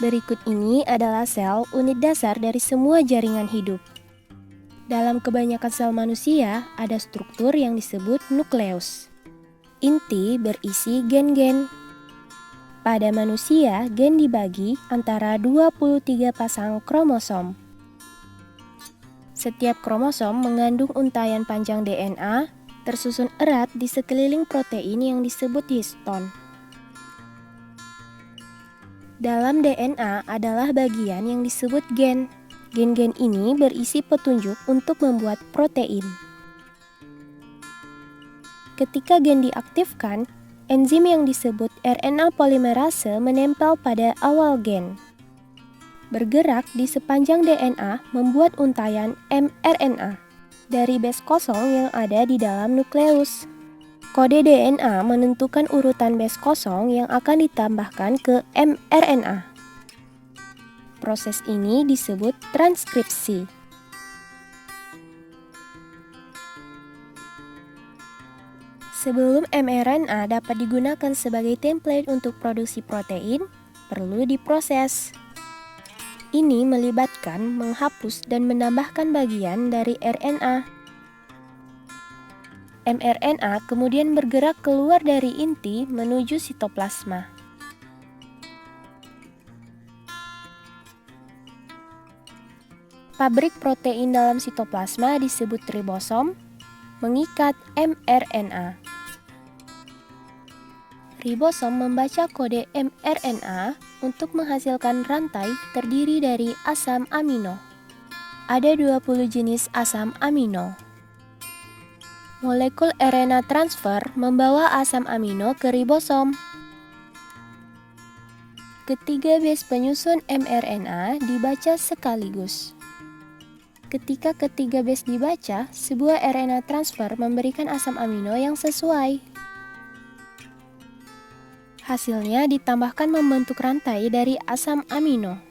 Berikut ini adalah sel, unit dasar dari semua jaringan hidup. Dalam kebanyakan sel manusia, ada struktur yang disebut nukleus. Inti berisi gen-gen. Pada manusia, gen dibagi antara 23 pasang kromosom. Setiap kromosom mengandung untayan panjang DNA, tersusun erat di sekeliling protein yang disebut histon. Dalam DNA adalah bagian yang disebut gen. Gen-gen ini berisi petunjuk untuk membuat protein. Ketika gen diaktifkan, enzim yang disebut RNA polimerase menempel pada awal gen. Bergerak di sepanjang DNA membuat untayan mRNA dari base kosong yang ada di dalam nukleus. Kode DNA menentukan urutan base kosong yang akan ditambahkan ke mRNA. Proses ini disebut transkripsi. Sebelum mRNA dapat digunakan sebagai template untuk produksi protein, perlu diproses. Ini melibatkan menghapus dan menambahkan bagian dari RNA. mRNA kemudian bergerak keluar dari inti menuju sitoplasma. Pabrik protein dalam sitoplasma disebut ribosom, mengikat mRNA. Ribosom membaca kode mRNA untuk menghasilkan rantai terdiri dari asam amino. Ada 20 jenis asam amino. Molekul RNA transfer membawa asam amino ke ribosom. Ketiga base penyusun mRNA dibaca sekaligus. Ketika ketiga base dibaca, sebuah RNA transfer memberikan asam amino yang sesuai. Hasilnya ditambahkan membentuk rantai dari asam amino.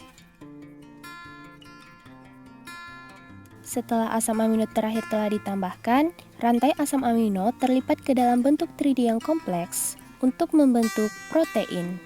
Setelah asam amino terakhir telah ditambahkan, rantai asam amino terlipat ke dalam bentuk 3D yang kompleks untuk membentuk protein.